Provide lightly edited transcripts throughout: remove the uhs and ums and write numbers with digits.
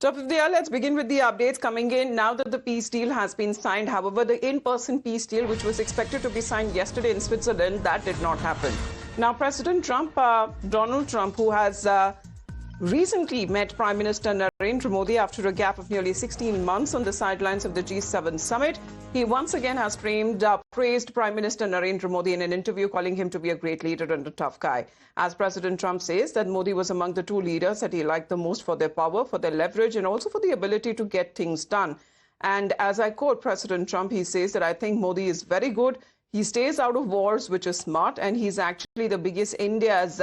Top of the hour, let's begin with the updates coming in now that the peace deal has been signed. However, the in-person peace deal, which was expected to be signed yesterday in Switzerland, that did not happen. Now, President Trump, Donald Trump, who has recently met Prime Minister Narendra Modi after a gap of nearly 16 months on the sidelines of the G7 summit. He once again has praised Prime Minister Narendra Modi in an interview, calling him to be a great leader and a tough guy. As President Trump says that Modi was among the two leaders that he liked the most for their power, for their leverage, and also for the ability to get things done. And as I quote President Trump, he says that I think Modi is very good. He stays out of wars, which is smart, and he's actually the biggest India's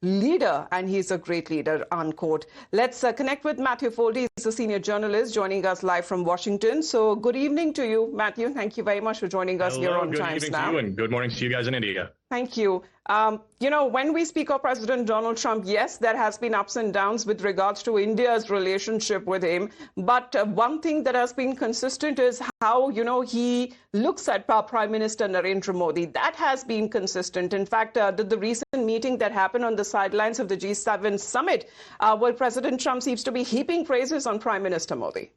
leader, and he's a great leader, unquote. Let's connect with Matthew Foldy. He's a senior journalist joining us live from Washington. So good evening to you, Matthew. Thank you very much for joining us here on Times Now. Good evening to you, and good morning to you guys in India. Thank you. When we speak of President Donald Trump, yes, there has been ups and downs with regards to India's relationship with him. But one thing that has been consistent is how, he looks at Prime Minister Narendra Modi. That has been consistent. In fact, the recent meeting that happened on the sidelines of the G7 summit, where President Trump seems to be heaping praises on Prime Minister Modi.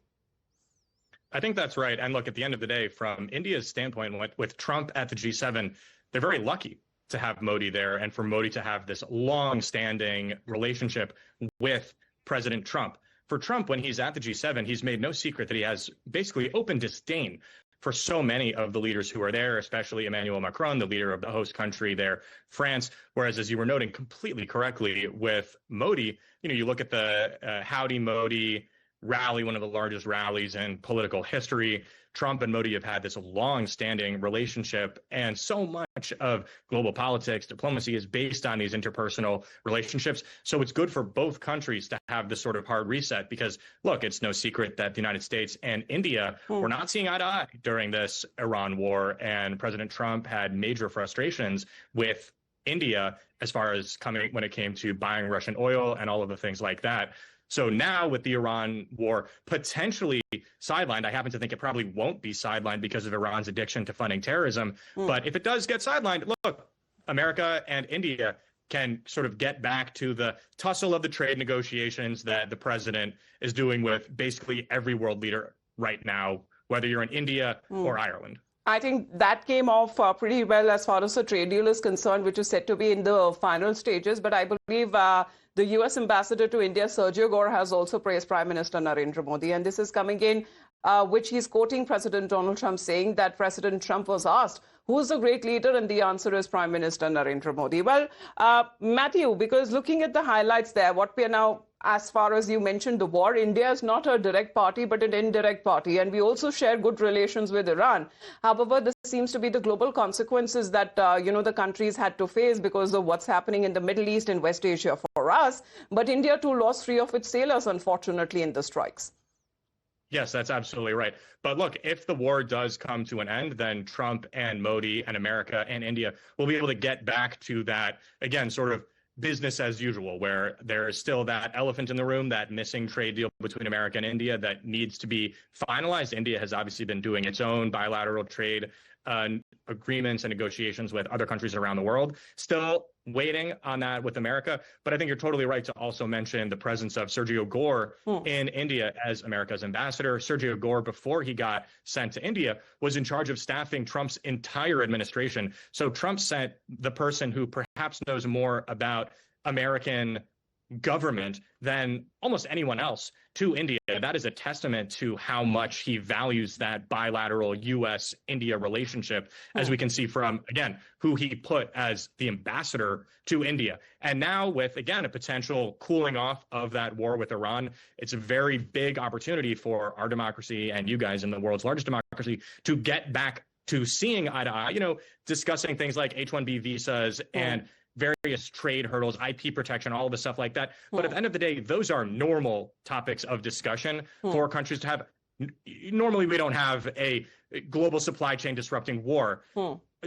I think that's right. And look, at the end of the day, from India's standpoint, with Trump at the G7, they're very lucky to have Modi there and for Modi to have this long-standing relationship with President Trump. For Trump, when he's at the G7, he's made no secret that he has basically open disdain for so many of the leaders who are there, especially Emmanuel Macron, the leader of the host country there, France. Whereas, as you were noting completely correctly with Modi, you look at the Howdy Modi rally, one of the largest rallies in political history. Trump and Modi have had this long-standing relationship, and so much of global politics, diplomacy is based on these interpersonal relationships. So it's good for both countries to have this sort of hard reset because, look, it's no secret that the United States and India were not seeing eye to eye during this Iran war, and President Trump had major frustrations with India as far as when it came to buying Russian oil and all of the things like that. So now with the Iran war potentially sidelined, I happen to think it probably won't be sidelined because of Iran's addiction to funding terrorism. But if it does get sidelined, look, America and India can sort of get back to the tussle of the trade negotiations that the president is doing with basically every world leader right now, whether you're in India or Ireland. I think that came off pretty well as far as the trade deal is concerned, which is said to be in the final stages. But I believe the U.S. ambassador to India, Sergio Gore, has also praised Prime Minister Narendra Modi. And this is coming in, which he's quoting President Donald Trump, saying that President Trump was asked, who's the great leader? And the answer is Prime Minister Narendra Modi. Well, Matthew, because looking at the highlights there, what we are now, as far as you mentioned the war, India is not a direct party, but an indirect party. And we also share good relations with Iran. However, this seems to be the global consequences that, the countries had to face because of what's happening in the Middle East and West Asia for us. But India, too, lost 3 of its sailors, unfortunately, in the strikes. Yes, that's absolutely right. But look, if the war does come to an end, then Trump and Modi and America and India will be able to get back to that, again, sort of business as usual, where there is still that elephant in the room, that missing trade deal between America and India that needs to be finalized. India has obviously been doing its own bilateral trade agreements and negotiations with other countries around the world. Still waiting on that with America. But I think you're totally right to also mention the presence of Sergio Gore in India as America's ambassador. Sergio Gore, before he got sent to India, was in charge of staffing Trump's entire administration. So Trump sent the person who perhaps knows more about American government than almost anyone else to India. That is a testament to how much he values that bilateral U.S.-India relationship, as we can see from, again, who he put as the ambassador to India. And now with, again, a potential cooling off of that war with Iran, it's a very big opportunity for our democracy and you guys in the world's largest democracy to get back to seeing eye to eye, discussing things like H-1B visas and various trade hurdles, IP protection, all of the stuff like that. But at the end of the day, those are normal topics of discussion for countries to have. Normally, we don't have a global supply chain disrupting war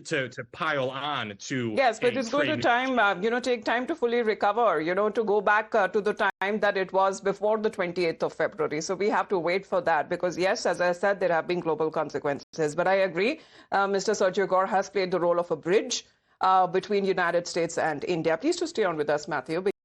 to pile on to. Yes, but it's going to take time to fully recover, to go back to the time that it was before the 28th of February. So we have to wait for that because, yes, as I said, there have been global consequences. But I agree, Mr. Sergio Gore has played the role of a bridge between United States and India. Please to stay on with us, Matthew.